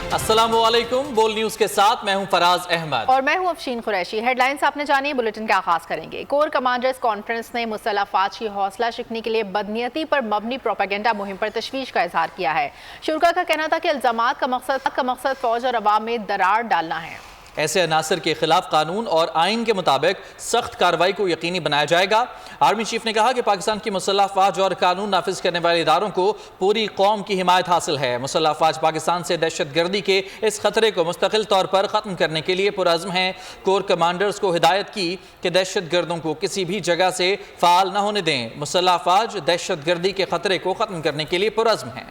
अस्सलामुअलैकुम। बोल न्यूज़ के साथ मैं हूं फराज अहमद और मैं हूं अफशीन कुरैशी। हेडलाइंस आपने जानिए, बुलेटिन का आगाज करेंगे। कोर कमांडर्स कॉन्फ्रेंस ने मुसल्लह अफवाज की हौसला शिकनी के लिए बदनीयती पर मबनी प्रोपेगेंडा मुहिम पर तशवीश का इजहार किया है। शुरा का कहना था कि इल्जामात का मकसद फौज और अवाम में दरार डालना है। ऐसे अनासर के खिलाफ कानून और आइन के मुताबिक सख्त कार्रवाई को यकीनी बनाया जाएगा। आर्मी चीफ ने कहा कि पाकिस्तान की मुसल्लह अफवाज और कानून नाफिज करने वाले इदारों को पूरी कौम की हिमायत हासिल है। मुसल्लह अफवाज पाकिस्तान से दहशत गर्दी के इस खतरे को मुस्तकिल तौर पर ख़त्म करने के लिए पुरअज़्म हैं। कोर कमांडर्स को हिदायत की कि दहशत गर्दों को किसी भी जगह से फ़ाल न होने दें। मुसल्लह अफवाज दहशत गर्दी के खतरे को ख़त्म करने के लिए पुरअज़्म हैं।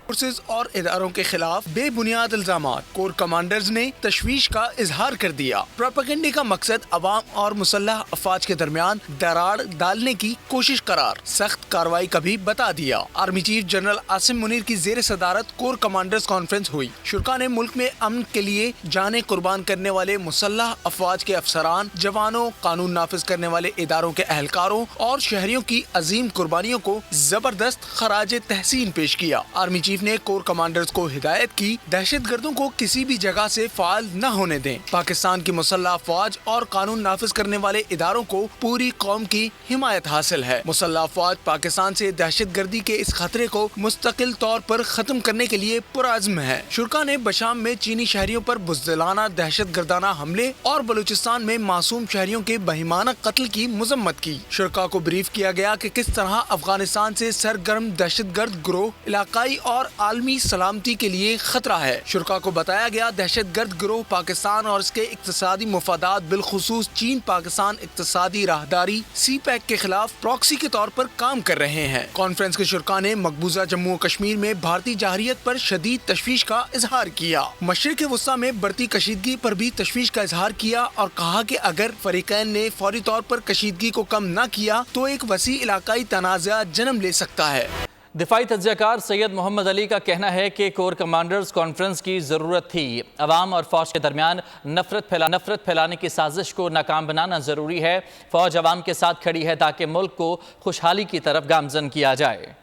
फोर्सेज और इदारों के खिलाफ बेबुनियाद इल्जामात, कोर कमांडर्स ने तशवीश का इजहार कर दिया। प्रोपेगेंडे का मकसद अवाम और मुसल्लह अफवाज के दरमियान दरार डालने की कोशिश करार सख्त कार्रवाई का भी बता दिया। Army chief general Asim Munir की जेर सदारत कोर कमांडर्स कॉन्फ्रेंस हुई। शुरा ने मुल्क में अमन के लिए जाने कुर्बान करने वाले मुसल्लह अफवाज के अफसरान, जवानों, कानून नाफिज करने वाले इदारों के अहलकारों और शहरियों की अजीम कुर्बानियों को जबरदस्त खराज तहसीन पेश किया। आर्मी चीफ ने कोर कमांडर्स को हिदायत की, दहशत गर्दों को किसी भी जगह से फाल न होने दें। पाकिस्तान की मुसल्लह अफवाज और कानून नाफिज करने वाले इदारों को पूरी कौम की हिमायत हासिल है। मुसल्लह अफवाज पाकिस्तान से दहशत गर्दी के इस खतरे को मुस्तकिल तौर पर खत्म करने के लिए पुरअज़्म है। शुरा ने बशाम में चीनी शहरियों पर बुज़दिलाना दहशत गर्दाना हमले और बलूचिस्तान में मासूम शहरियों के बहिमाना कत्ल की मजम्मत की। शुरा को ब्रीफ किया गया कि किस तरह अफगानिस्तान से सरगर्म दहशत गर्द गिरोह इलाकाई और आलमी सलामती के लिए खतरा है। शुरा को बताया गया दहशत गर्द गिरोह पाकिस्तान और इसके इक्तिसादी मुफादात, बिलखुसूस चीन पाकिस्तान इक्तिसादी राहदारी CPEC के खिलाफ प्रॉक्सी के तौर पर काम कर रहे हैं। कॉन्फ्रेंस के शुरा ने मकबूजा जम्मू और कश्मीर में भारतीय जाहिरियत पर शदीद तशवीश का इजहार किया। मशरिक वस्ता में बढ़ती कशीदगी पर भी तशवीश का इजहार किया और कहा कि अगर फरीकैन ने फौरी तौर पर कशीदगी को कम न किया तो एक वसी इलाकाई तनाज़ा जन्म ले सकता है। दिफाई तज्ज़ियाकार सैयद मोहम्मद अली का कहना है कि कोर कमांडर्स कॉन्फ्रेंस की ज़रूरत थी। अवाम और फ़ौज के दरमियान नफरत फैलाने की साजिश को नाकाम बनाना ज़रूरी है। फ़ौज अवाम के साथ खड़ी है ताकि मुल्क को खुशहाली की तरफ गामज़न किया जाए।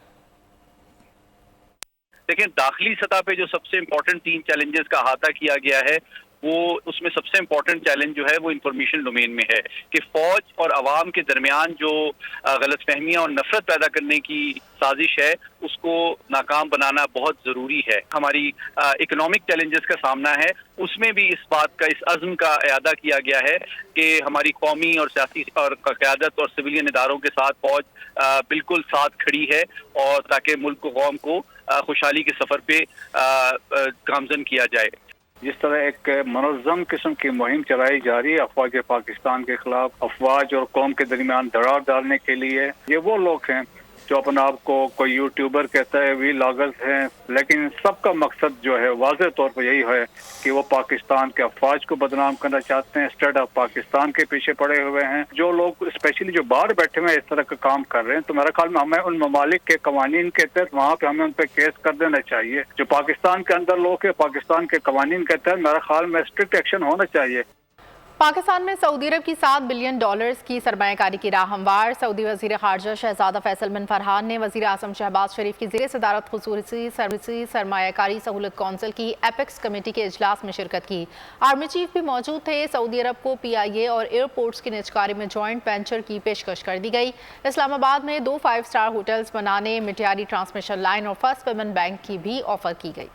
लेकिन दाखिली सतह पे जो सबसे इम्पोर्टेंट 3 चैलेंजेस का अहाता किया गया है, वो उसमें सबसे इम्पोर्टेंट चैलेंज जो है वो इंफॉर्मेशन डोमेन में है कि फौज और अवाम के दरमियान जो गलतफहमियां और नफरत पैदा करने की साजिश है उसको नाकाम बनाना बहुत ज़रूरी है। हमारी इकोनॉमिक चैलेंजेस का सामना है, उसमें भी इस बात का, इस अज़्म का इयादा किया गया है कि हमारी कौमी और सियासी और क़यादत और सिविलियन इदारों के साथ फौज बिल्कुल साथ खड़ी है और ताकि मुल्क कौम को खुशहाली के सफ़र पे गामज़न किया जाए। जिस तरह एक मनोज़म किस्म की मुहिम चलाई जा रही है अफवाज पाकिस्तान के खिलाफ, अफवाज और कौम के दरमियान दरार डालने के लिए, ये वो लोग हैं जो अपने आप को कोई यूट्यूबर कहता है, वी लॉगर्स हैं, लेकिन सबका मकसद जो है वाज़ेह तौर पर यही है कि वो पाकिस्तान के अफवाज को बदनाम करना चाहते हैं। स्टेट ऑफ पाकिस्तान के पीछे पड़े हुए हैं। जो लोग स्पेशली जो बाहर बैठे हुए हैं इस तरह का काम कर रहे हैं, तो मेरे ख्याल में हमें उन ममालिक के कवानीन के तहत वहाँ पे हमें उन पर केस कर देना चाहिए। जो पाकिस्तान के अंदर लोग हैं, पाकिस्तान के कवानीन के तहत मेरे ख्याल में स्ट्रिक्ट एक्शन होना चाहिए। पाकिस्तान में सऊदी अरब की $7 बिलियन की सरमायाकारी की राह हमवार। सऊदी वज़ीर ख़ारजा शहज़ादा फैसल बिन फरहान ने वज़ीर आज़म शहबाज शरीफ की ज़ेर सदारत ख़ुसूसी सरमायाकारी सहूलत कौंसिल की एपेक्स कमेटी के इजलास में शिरकत की। आर्मी चीफ भी मौजूद थे। सऊदी अरब को PIA और एयरपोर्ट्स की निजकारी में जॉइंट वेंचर की पेशकश कर दी गई। इस्लामाबाद में 2 5 स्टार होटल्स बनाने, मिट्यारी ट्रांसमिशन लाइन और फर्स्ट पेमेंट बैंक की भी ऑफर की गई।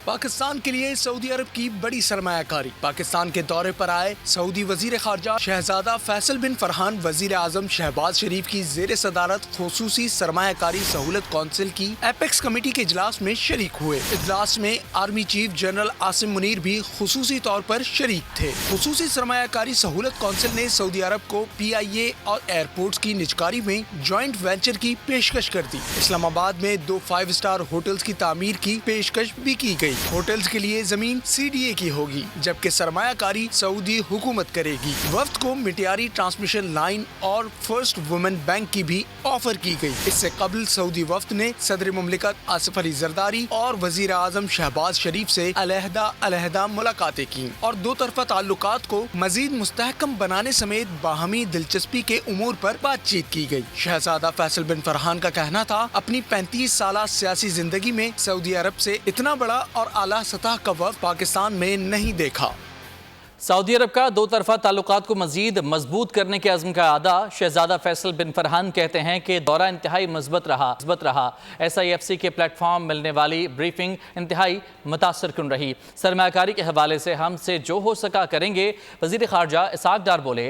पाकिस्तान के लिए सऊदी अरब की बड़ी सरमायाकारी। पाकिस्तान के दौरे पर आए सऊदी वजीर खारजा शहजादा फैसल बिन फरहान वजीर आजम शहबाज शरीफ की जेर सदारत खुसूसी सरमायाकारी सहूलत कौंसिल की एपेक्स कमेटी के इजलास में शरीक हुए। इजलास में army chief general Asim Munir भी खुसूसी तौर पर शरीक थे। खुसूसी सरमायाकारी सहूलत कौंसिल ने सऊदी अरब को PIA और एयरपोर्ट्स की निजकारी में जॉइंट वेंचर की पेशकश कर दी। इस्लामाबाद में 2 5 स्टार होटल्स की तामीर की पेशकश भी की गई। होटल्स के लिए जमीन CDA की होगी, जबकि सरमायाकारी सऊदी हुकूमत करेगी। वफ्द को मिट्यारी ट्रांसमिशन लाइन और फर्स्ट वुमेन बैंक की भी ऑफर की गई। इससे कबल सऊदी वफ्द ने सदर मुमलिकत आसिफ अली जरदारी और वजीर आजम शहबाज शरीफ से अलहदा मुलाकातें की और दो तरफा ताल्लुकात को मजीद मुस्तहकम बनाने समेत बाहमी दिलचस्पी के उमूर पर बातचीत की गई। शहजादा फैसल बिन फरहान का कहना था, अपनी 35 साल सियासी जिंदगी में सऊदी अरब से इतना बड़ा और आला सतह का वफ़द पाकिस्तान में नहीं देखा। सऊदी अरब का दो तरफा ताल्लुकात को मजीद मजबूत करने के अज़्म का आदा शहजादा फैसल बिन फरहान कहते हैं कि दौरा इंतहाई मजबूत रहा। SIFC के प्लेटफॉर्म मिलने वाली ब्रीफिंग इंतहाई मुतासरकुन रही। सरमायाकारी के हवाले से हमसे जो हो सका करेंगे। वज़ीर ख़ारजा इसाक डार बोले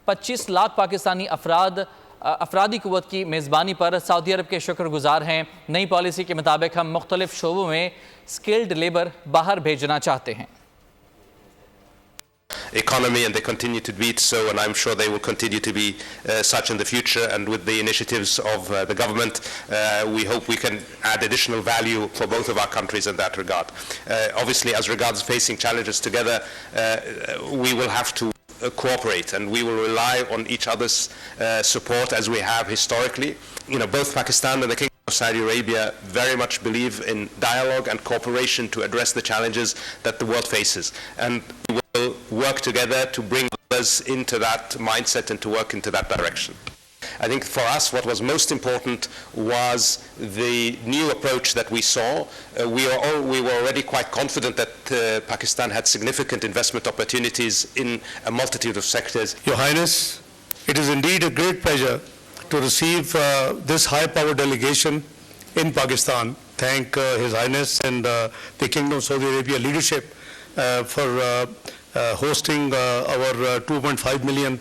25 लाख पाकिस्तानी अफरादी कुव्वत की मेज़बानी पर सऊदी अरब के शुक्रगुजार हैं। नई पॉलिसी के मुताबिक हम मुख्तलिफ शोबों में स्किल्ड लेबर बाहर भेजना चाहते हैं। Economy, and they continue to be so, and I'm sure they will continue to be such in the future. And with the initiatives of the government, we hope we can add additional value for both of our countries in that regard. Obviously, as regards facing challenges together, we will have to cooperate, and we will rely on each other's support as we have historically. Both Pakistan and the Kingdom of Saudi Arabia very much believe in dialogue and cooperation to address the challenges that the world faces, and we will work together to bring others into that mindset and to work into that direction. I think for us what was most important was the new approach that we saw. We were already quite confident that Pakistan had significant investment opportunities in a multitude of sectors. Your Highness, it is indeed a great pleasure to receive this high-power delegation in Pakistan. Thank His Highness and the Kingdom of Saudi Arabia leadership for hosting our 2.5 million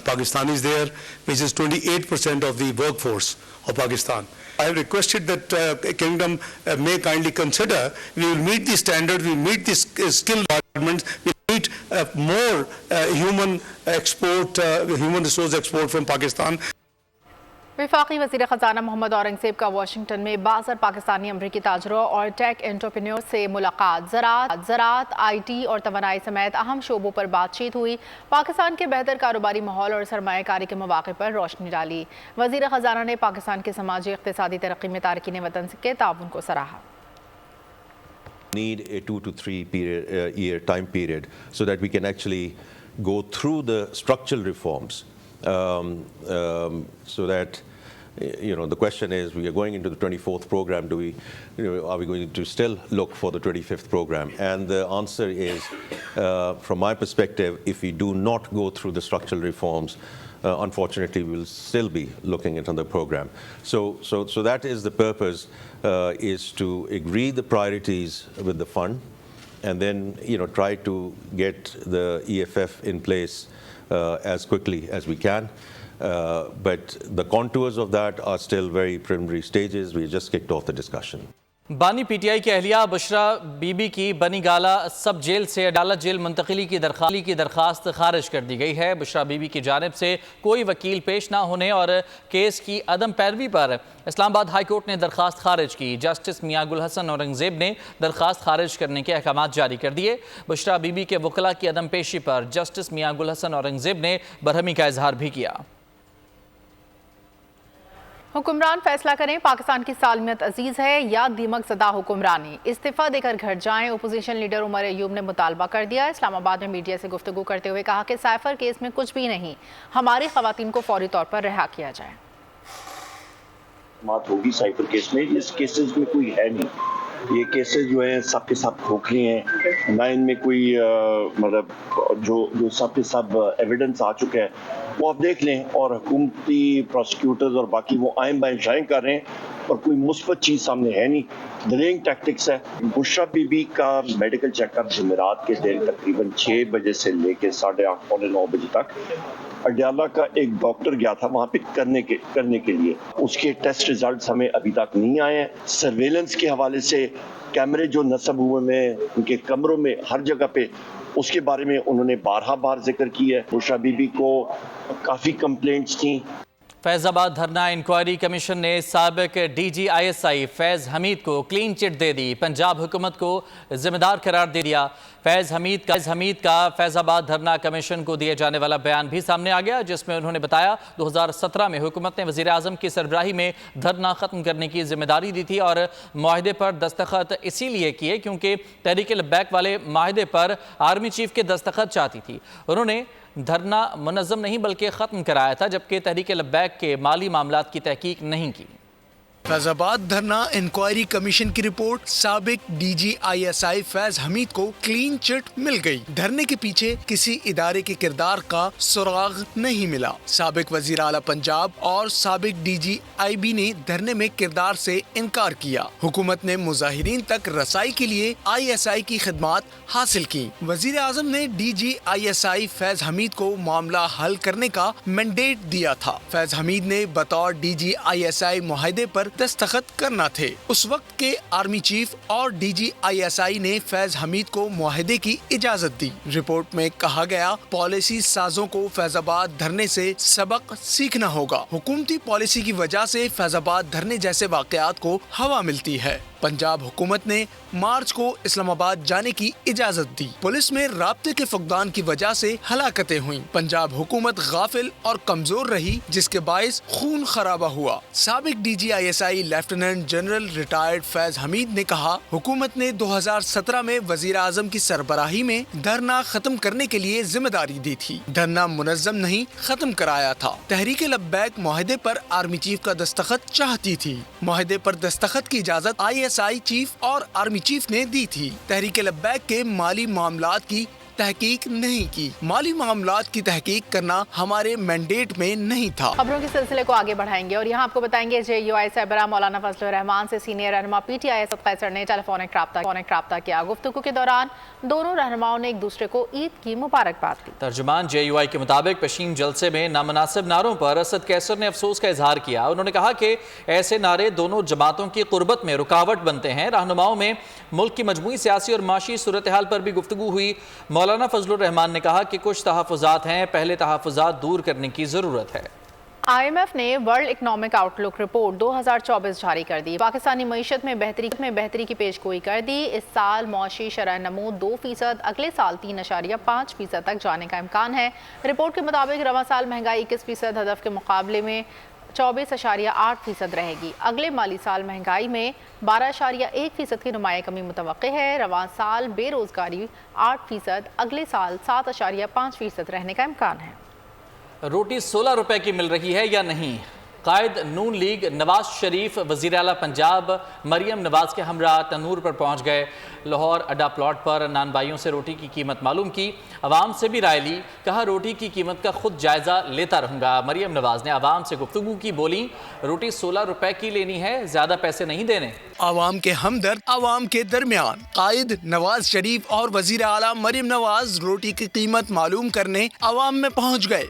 Pakistanis there, which is 28% of the workforce of Pakistan. I have requested that Kingdom may kindly consider, we will meet the standards, we will meet the skill requirements, we will meet more human resource export from Pakistan. वफाकी वज़ीर ख़ज़ाना मोहम्मद औरंगज़ेब का Washington में बाज़र पाकिस्तानी अमरीकी ताजरों और take entrepreneur से मुलाकात। ज़राअत, IT और तवानाई समेत अहम शोबों पर बातचीत हुई। पाकिस्तान के बेहतर कारोबारी माहौल और सरमायाकारी के मौक़े पर रोशनी डाली। वज़ीर ख़ज़ाना ने पाकिस्तान की समाजी इक़्तिसादी तरक्की में तारकीन वतन के ताउन को सराहा। Need a 2 to 3 year time period so that we can actually go through the structural reforms, so that the question is, we are going into the 24th program, are we going to still look for the 25th program? And the answer is, from my perspective, if we do not go through the structural reforms, unfortunately we will still be looking at another program. So that is the purpose, is to agree the priorities with the fund, and then try to get the EFF in place as quickly as we can. But the contours of that are still very preliminary stages. We just kicked off the discussion. बानी PTI की अहलिया बुशरा बीबी की बनी गाला सब jail से अदालत jail मुंतकिली की दरख्वास्त खारिज कर दी गई है। बुशरा बीबी की जानिब से कोई वकील पेश ना होने और केस की अदम पैरवी पर इस्लामाबाद हाई कोर्ट ने दरख्वास्त खारिज की। जस्टिस मियां गुल हसन औरंगज़ेब ने दरख्वास्त खारिज करने के अहकाम जारी कर दिए। बुशरा बीबी के वकला की अदम पेशी पर जस्टिस मियां गुल हसन औरंगज़ेब ने बरहमी का इजहार भी किया। हुक्मरान फैसला करें, पाकिस्तान की सालमियत अजीज है या दीमक ज़दा हुक्मरानी। इस्तीफ़ा देकर घर जाएं, अपोजिशन लीडर उमर अयूब ने मुतालबा कर दिया। इस्लामाबाद में मीडिया से गुफ्तगू करते हुए कहा कि साइफर केस में कुछ भी नहीं, हमारी ख़वातीन को फौरी तौर पर रिहा किया जाए। बात होगी साइफर केस में, इस केसेस में कोई है नहीं, ये केसेस जो हैं सब के सब खोखले हैं, ना इनमें कोई मतलब जो सब के सब एविडेंस आ चुका है वो आप देख लें, और हुकूमती प्रोसिक्यूटर्स और बाकी वो आयम बायम शायम कर रहे हैं और कोई मुस्बत चीज़ सामने है नहीं, डिलेइंग टैक्टिक्स है। बुशरा बीबी का मेडिकल चेकअप जुमेरात के दिन तकरीबन 6 बजे से लेकर 8:30 पौने 9 बजे तक अडयाला का एक डॉक्टर गया था वहाँ पे करने के लिए, उसके टेस्ट रिजल्ट्स हमें अभी तक नहीं आए हैं। सर्वेलेंस के हवाले से कैमरे जो नस्ब हुए में उनके कमरों में हर जगह पे, उसके बारे में उन्होंने बार जिक्र किया है। बुशरा बीबी को काफ़ी कंप्लेंट्स थी। फैज़ाबाद धरना इंक्वायरी कमीशन ने साबिक DG ISI फैज़ हमीद को क्लीन चिट दे दी। पंजाब हुकूमत को जिम्मेदार करार दे दिया। फैज़ हमीद का फैज़ाबाद धरना कमीशन को दिए जाने वाला बयान भी सामने आ गया, जिसमें उन्होंने बताया 2017 में हुकूमत ने वज़ीर आज़म की सरबराही में धरना ख़त्म करने की जिम्मेदारी दी थी और मुआहदे पर दस्तखत इसीलिए किए क्योंकि तहरीक लब्बैक वाले मुआहदे पर आर्मी चीफ के दस्तखत चाहती थी। उन्होंने धरना मुनज़्ज़म नहीं बल्कि ख़त्म कराया था, जबकि तहरीक लब्बैक के माली मामलात की तहकीक नहीं की। फैजाबाद धरना इंक्वायरी कमीशन की रिपोर्ट, साबिक DGISI फैज हमीद को क्लीन चिट मिल गई। धरने के पीछे किसी इदारे के किरदार का सुराग नहीं मिला। साबिक वजीर आला पंजाब और साबिक DGIB ने धरने में किरदार से इनकार किया। हुकूमत ने मुजाहिरीन तक रसाई के लिए ISI की खिदमात हासिल की। वजीर आजम ने DGISI फैज हमीद को मामला हल करने का मैंडेट दिया था। फैज हमीद ने बतौर DGISI मुआहदे पर दस्तखत करना थे। उस वक्त के आर्मी चीफ और DGISI ने फैज हमीद को मुआहदे की इजाजत दी। रिपोर्ट में कहा गया, पॉलिसी साजों को फैजाबाद धरने से सबक सीखना होगा। हुकूमती पॉलिसी की वजह से फैजाबाद धरने जैसे वाकयात को हवा मिलती है। पंजाब हुकूमत ने मार्च को इस्लामाबाद जाने की इजाजत दी। पुलिस में राब्ते के फुकदान की वजह से हलाकतें हुई। पंजाब हुकूमत गाफिल और कमजोर रही, जिसके बायस खून खराबा हुआ। साबिक DGISI lieutenant general retired Faiz Hamid ने कहा, हुकूमत ने 2017 में वजीर आजम की सरबराही में धरना खत्म करने के लिए जिम्मेदारी दी थी। धरना मुनज़्ज़म नहीं, खत्म कराया था। तहरीक लब्बैक मुआहदे पर आर्मी चीफ का दस्तखत चाहती थी। मुआहदे पर दस्तखत की इजाजत ISI चीफ और आर्मी चीफ ने दी थी। तहरीक लब्बैक के माली मामलात की तहकीक नहीं की। माली मामलात की तहकीक करना हमारे मैंडेट में नहीं था। खबरों के सिलसिले को आगे बढ़ाएंगे और यहाँ आपको बताएंगे JUI सरबराह मौलाना फजलुर रहमान से सीनियर रहनुमा PTI असद कैसर ने टेलीफोनिक राब्ता किया। गुफ्तगू के दौरान दोनों रहनुमाओं ने एक दूसरे को ईद की मुबारकबाद दी। तर्जुमान JUI के मुताबिक पशीम जलसे में नामुनासिब नारों पर असद कैसर ने अफसोस का इजहार किया। उन्होंने कहा कि ऐसे नारे दोनों जमातों की कुर्बत में रुकावट बनते हैं। रहनुमाओं में मुल्क की मजमूई सियासी और माशी सूरत हाल पर भी गुफ्तगू हुई। मौलाना फजलुर रहमान ने कहा कि कुछ तहफ़्फ़ुज़ात हैं, पहले तहफ़्फ़ुज़ात दूर करने की ज़रूरत है। IMF ने वर्ल्ड इकनॉमिक आउटलुक रिपोर्ट 2024 जारी कर दी। पाकिस्तानी मईशत में बेहतरी की पेशगोई कर दी। इस साल मौशी शरह नमू 2%, अगले साल 3.5% तक जाने का इम्कान है। रिपोर्ट के मुताबिक रवां साल महंगाई 21% हदफ के मुकाबले में 24.8% रहेगी। अगले माली साल महंगाई में 12.1% की नुमाया कमी मुतवक्के है। रवां साल बेरोजगारी 8%, अगले साल 7.5% रहने का इम्कान है। रोटी 16 रुपए की मिल रही है या नहीं? कायद नून लीग नवाज शरीफ वज़ीर आला पंजाब मरियम नवाज के हमरा तनूर पर पहुंच गए। लाहौर अड्डा प्लॉट पर नान भाइयों से रोटी की कीमत मालूम की, आवाम से भी राय ली। कहा, रोटी की कीमत का खुद जायज़ा लेता रहूँगा। मरियम नवाज ने आवाम से गुफ्तगू की, बोली रोटी 16 रुपए की लेनी है, ज़्यादा पैसे नहीं देने। आवाम के हमदर्द आवाम के दरमियान कायद नवाज शरीफ और वज़ीर आला मरियम नवाज रोटी की कीमत मालूम करने आवाम में पहुँच गए।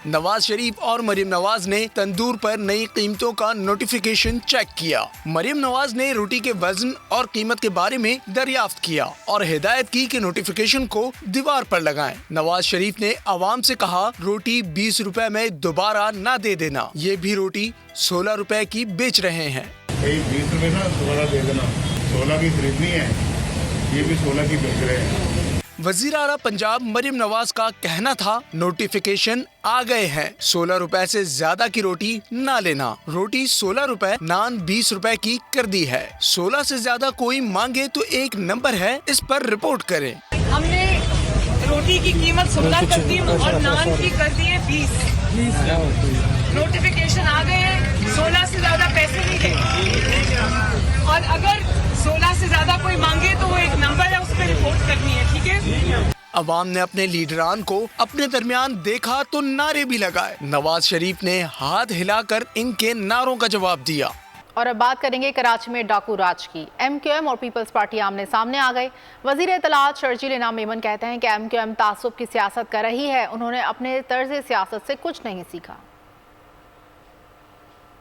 नवाज शरीफ और मरियम नवाज ने तंदूर पर नई कीमतों का नोटिफिकेशन चेक किया। मरियम नवाज ने रोटी के वजन और कीमत के बारे में दरियाफ्त किया और हिदायत की कि नोटिफिकेशन को दीवार पर लगाएं। नवाज शरीफ ने आवाम से कहा, रोटी 20 रुपए में दोबारा ना दे देना। ये भी रोटी 16 रुपए की बेच रहे हैं। 20 रुपए ना दोबारा दे देना, 16 की खरीदनी है, ये भी 16 की बेच रहे हैं। वज़ीर आला पंजाब मरियम नवाज का कहना था, नोटिफिकेशन आ गए हैं, 16 रुपए से ज्यादा की रोटी ना लेना। रोटी 16 रुपए, नान 20 रुपए की कर दी है। 16 से ज्यादा कोई मांगे तो एक नंबर है, इस पर रिपोर्ट करें। हमने रोटी की कीमत 16 कर दी और नान की कर दी है 20। नोटिफिकेशन आ गए हैं, 16 से ज्यादा पैसे नहीं देंगे और अगर 16 से ज्यादा कोई मांगे तो वो एक नंबर है, उस पर रिपोर्ट करनी है, ठीक है। अवाम ने अपने लीडरान को अपने दरमियान देखा तो नारे भी लगाए। नवाज शरीफ ने हाथ हिलाकर इनके नारों का जवाब दिया। और अब बात करेंगे कराची में डाकू राज की। MQM और पीपल्स पार्टी आमने सामने आ गए। वजीर इत्तलात शर्जील इनाम मेमन कहते हैं कि MQM तासुब की सियासत कर रही है, उन्होंने अपने तर्ज सियासत से कुछ नहीं सीखा।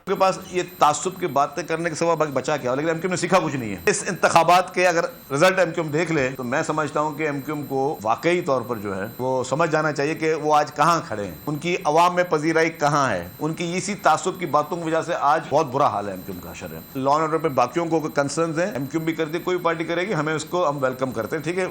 के पास ये तासुब की बातें करने के सिवा बाकी बचा क्या, लेकिन एमक्यूएम ने सीखा कुछ नहीं है। इस इंतखाबात के अगर रिजल्ट एमक्यूएम देख ले तो मैं समझता हूँ कि एमक्यूएम को वाकई तौर पर जो है वो समझ जाना चाहिए कि वो आज कहाँ खड़े हैं, उनकी अवाम में पजीराई कहाँ है। उनकी इसी तासुब की बातों की वजह से आज बहुत बुरा हाल है एमक्यूएम का। शर है लॉ एंड ऑर्डर पे बाकियों को कंसर्न है, एमक्यूएम भी करती, कोई पार्टी करेगी, हमें उसको हम वेलकम करते हैं, ठीक है।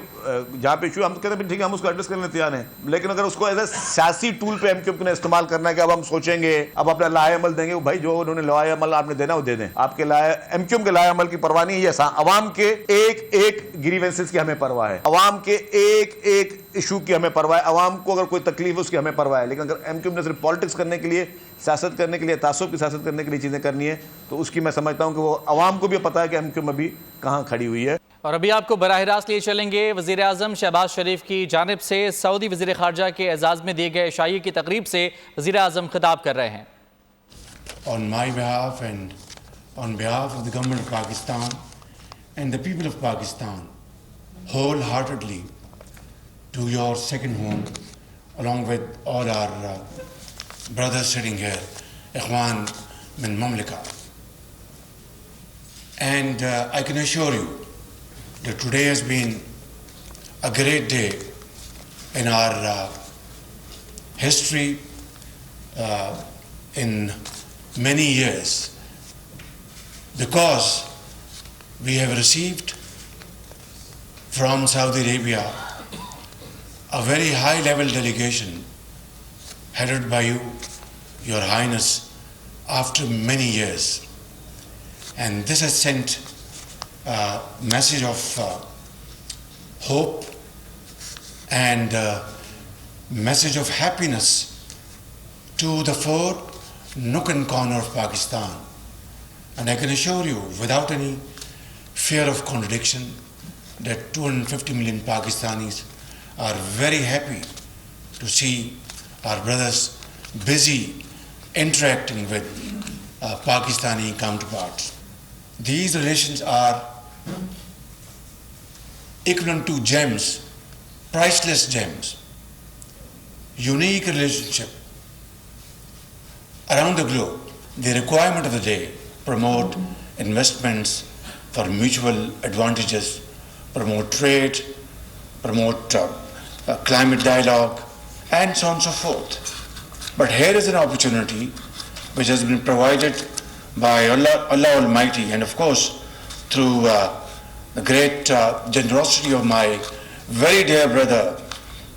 जहाँ पे इशू हम कहते हैं ठीक है, हम उसको एड्रेस करने तैयार हैं, लेकिन अगर उसको एज ए सियासी टूल पे एमक्यूएम ने इस्तेमाल करना है कि अब हम सोचेंगे, अब अपना लाएमल देंगे, भाई जो انہوں نے لائحہ عمل آپ نے دینا وہ دے دیں. آپ کے ایم کیو ایم کے لائحہ عمل کی پرواہ نہیں ہے. عوام کے ایک ایک گریوینسز کی ہمیں پرواہ ہے, عوام کے ایک ایک ایشو کی ہمیں پرواہ ہے, عوام کو اگر کوئی تکلیف اس کی ہمیں پرواہ ہے. لیکن اگر ایم کیو ایم نے صرف پالیٹکس کرنے کے لیے, سیاست کرنے کے لیے, تعصب کی سیاست کرنے کے لیے چیزیں کرنی ہے تو اس کی میں سمجھتا ہوں کہ وہ عوام کو بھی پتہ ہے کہ ایم کیو ایم ابھی کہاں کھڑی ہوئی ہے. اور ابھی آپ کو براہ راست لیے چلیں گے وزیر اعظم شہباز شریف کی جانب سے سعودی وزیر خارجہ کے اعزاز میں دیے گئے عشائیے کی تقریب سے وزیر اعظم خطاب کر رہے ہیں. On my behalf and on behalf of the government of Pakistan and the people of Pakistan, wholeheartedly to your second home, along with all our brothers sitting here, Ikhwan min Mamlaka. And I can assure you that today has been a great day in our history in many years, because we have received from Saudi Arabia a very high-level delegation headed by you, Your Highness, after many years. And this has sent a message of hope and message of happiness to the four nook and corner of Pakistan. And I can assure you, without any fear of contradiction, that 250 million Pakistanis are very happy to see our brothers busy interacting with Pakistani counterparts. These relations are equivalent to gems, priceless gems, unique relationship. Around the globe, the requirement of the day: promote investments for mutual advantages, promote trade, promote climate dialogue, and so on and so forth. But here is an opportunity which has been provided by Allah Almighty, and of course through the great generosity of my very dear brother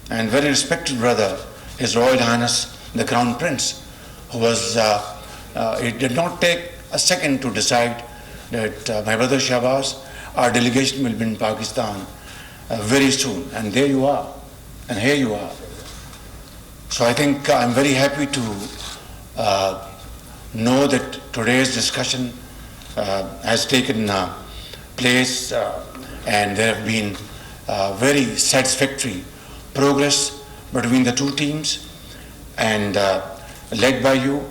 and very respected brother, His Royal Highness the Crown Prince, who was, it did not take a second to decide that my brother Shahbaz, our delegation will be in Pakistan very soon. And there you are, and here you are. So I think I'm very happy to know that today's discussion has taken place and there have been very satisfactory progress between the two teams and led by you.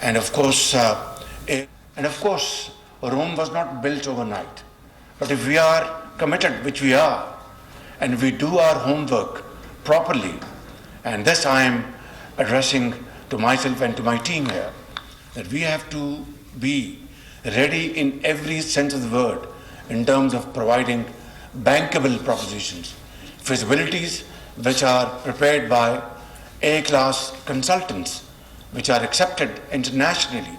And of course, Rome was not built overnight. But if we are committed, which we are, and we do our homework properly, and this I am addressing to myself and to my team here, that we have to be ready in every sense of the word in terms of providing bankable propositions, feasibilities which are prepared by A-class consultants, which are accepted internationally,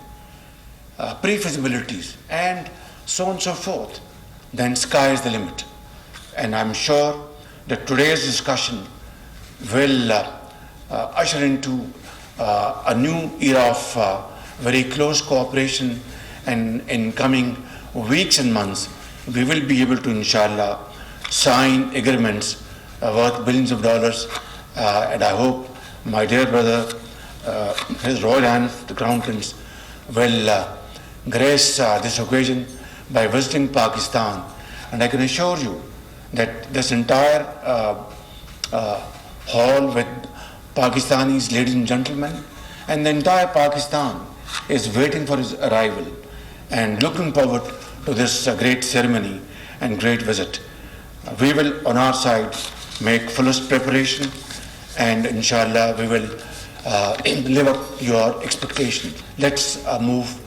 pre-feasibilities, and so on and so forth. Then sky is the limit. And I'm sure that today's discussion will usher into a new era of very close cooperation, and in coming weeks and months we will be able to, inshallah, sign agreements worth billions of dollars, and I hope my dear brother, His Royal Highness the Crown Prince, will grace this occasion by visiting Pakistan. And I can assure you that this entire hall with Pakistanis, ladies and gentlemen, and the entire Pakistan is waiting for his arrival and looking forward to this great ceremony and great visit. We will, on our side, make fullest preparation, and inshallah we will live up your expectation. Let's move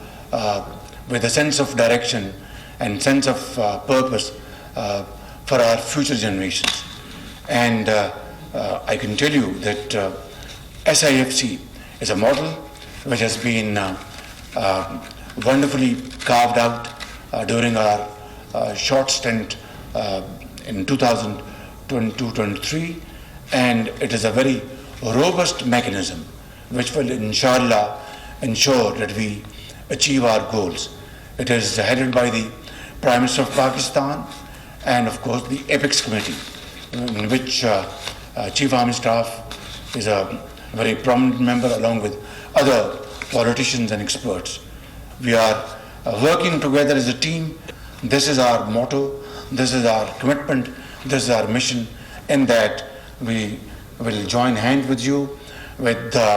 with a sense of direction and sense of purpose for our future generations. And I can tell you that SIFC is a model which has been wonderfully carved out during our short stint in 2022-23, and it is a very robust mechanism which will inshallah ensure that we achieve our goals. It is headed by the Prime Minister of Pakistan and of course the Apex Committee, in which Chief Army Staff is a very prominent member along with other politicians and experts. We are working together as a team. This is our motto, this is our commitment, this is our mission, in that we will join hands with you, with the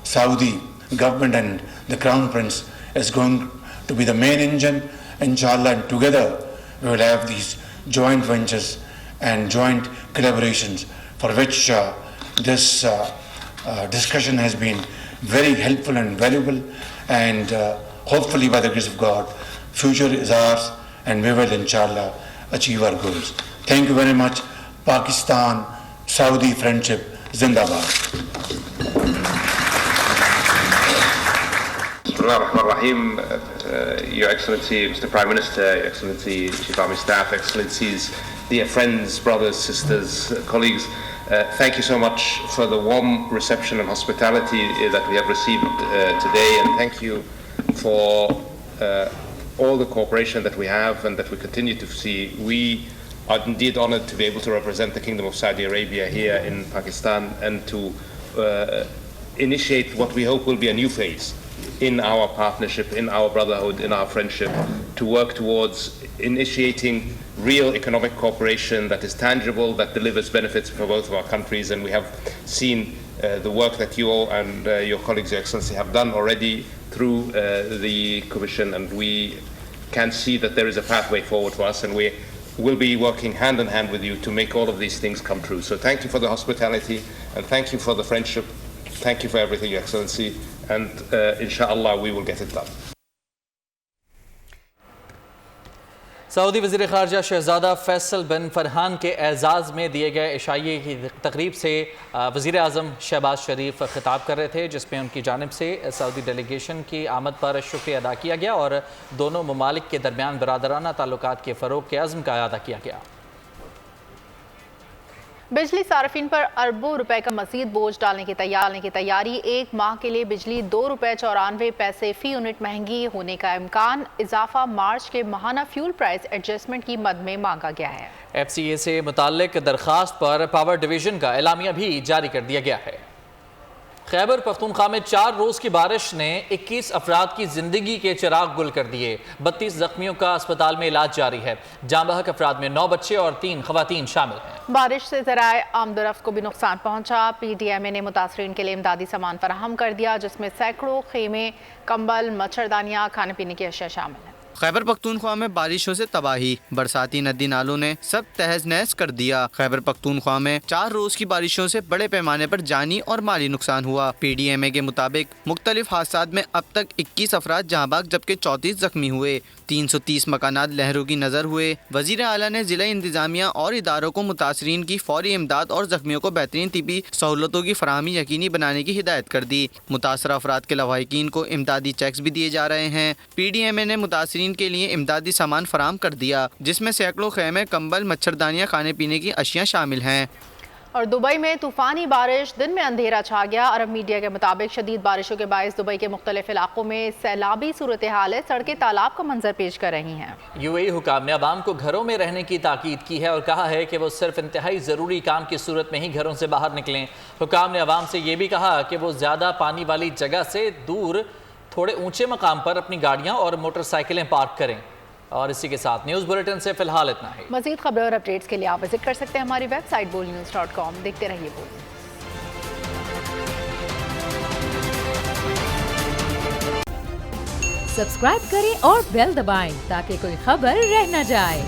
Saudi government, and the Crown Prince is going to be the main engine, inshallah, and together we will have these joint ventures and joint collaborations for which this discussion has been very helpful and valuable, and hopefully by the grace of God, future is ours and we will inshallah achieve our goals. Thank you very much. Pakistan, Saudi friendship, Zindabad. Rahim, Your Excellency, Mr. Prime Minister, Your Excellency, Chief Army Staff, Excellencies, dear friends, brothers, sisters, colleagues, thank you so much for the warm reception and hospitality that we have received today, and thank you for all the cooperation that we have and that we continue to see. We are indeed honored to be able to represent the Kingdom of Saudi Arabia here in Pakistan and to initiate what we hope will be a new phase in our partnership, in our brotherhood, in our friendship, to work towards initiating real economic cooperation that is tangible, that delivers benefits for both of our countries. And we have seen the work that you all and your colleagues, Your Excellency, have done already through the Commission, and we can see that there is a pathway forward for us, and we will be working hand in hand with you to make all of these things come true. So thank you for the hospitality, and thank you for the friendship. Thank you for everything, Your Excellency, and inshallah we will get it done. سعودی وزیر خارجہ شہزادہ فیصل بن فرحان کے اعزاز میں دیے گئے عشائیے کی تقریب سے وزیر اعظم شہباز شریف خطاب کر رہے تھے، جس میں ان کی جانب سے سعودی ڈیلیگیشن کی آمد پر شکریہ ادا کیا گیا اور دونوں ممالک کے درمیان برادرانہ تعلقات کے فروغ کے عزم کا اعادہ کیا گیا۔ بجلی صارفین پر اربوں روپے کا مزید بوجھ ڈالنے کی تیاری، ایک ماہ کے لیے بجلی 2 روپے 94 پیسے فی یونٹ مہنگی ہونے کا امکان، اضافہ مارچ کے ماہانہ فیول پرائس ایڈجسٹمنٹ کی مد میں مانگا گیا ہے۔ ایف سی اے سے متعلق درخواست پر پاور ڈویژن کا اعلامیہ بھی جاری کر دیا گیا ہے۔ خیبر پختونخوا میں 4 روز کی بارش نے 21 افراد کی زندگی کے چراغ گل کر دیے، 32 زخمیوں کا اسپتال میں علاج جاری ہے، جاں بحق افراد میں 9 بچے اور 3 خواتین شامل ہیں۔ بارش سے ذرائع آمد و رفت کو بھی نقصان پہنچا، پی ڈی ایم اے نے متاثرین کے لیے امدادی سامان فراہم کر دیا، جس میں سینکڑوں خیمے، کمبل، مچھردانیاں، کھانے پینے کی اشیاء شامل ہیں۔ خیبر پختونخوا میں بارشوں سے تباہی، برساتی ندی نالوں نے سب تہز نہز کر دیا۔ خیبر پختونخوا میں 4 روز کی بارشوں سے بڑے پیمانے پر جانی اور مالی نقصان ہوا۔ پی ڈی ایم اے کے مطابق مختلف حادثات میں اب تک 21 افراد جہاں بحق جبکہ 34 زخمی ہوئے، 330 مکانات لہروں کی نظر ہوئے۔ وزیر اعلیٰ نے ضلع انتظامیہ اور اداروں کو متاثرین کی فوری امداد اور زخمیوں کو بہترین طبی سہولتوں کی فراہمی یقینی بنانے کی ہدایت کر دی۔ متاثرہ افراد کے لواحقین کو امدادی چیکس بھی دیے جا رہے ہیں۔ پی ڈی ایم اے نے متاثرین کے لیے امدادی سامان فراہم کر دیا، جس میں سینکڑوں خیمے، کمبل، مچھردانیاں، کھانے پینے کی اشیاء شامل ہیں۔ اور دبئی میں طوفانی بارش، دن میں اندھیرا چھا گیا۔ عرب میڈیا کے مطابق شدید بارشوں کے باعث دبئی کے مختلف علاقوں میں سیلابی صورتحال ہے، سڑکیں تالاب کا منظر پیش کر رہی ہیں۔ یو اے ای حکام نے عوام کو گھروں میں رہنے کی تاکید کی ہے اور کہا ہے کہ وہ صرف انتہائی ضروری کام کی صورت میں ہی گھروں سے باہر نکلیں۔ حکام نے عوام سے یہ بھی کہا کہ وہ زیادہ پانی والی جگہ سے دور تھوڑے اونچے مقام پر اپنی گاڑیاں اور موٹر سائیکلیں پارک کریں۔ اور اسی کے ساتھ نیوز بلیٹن سے فی الحال اتنا ہی۔ مزید خبریں اور اپڈیٹس کے لیے آپ وزٹ کر سکتے ہیں ہماری ویب سائٹ bolnews.com۔ دیکھتے رہیے بول۔ سبسکرائب کریں اور بیل دبائیں تاکہ کوئی خبر رہ نہ جائے۔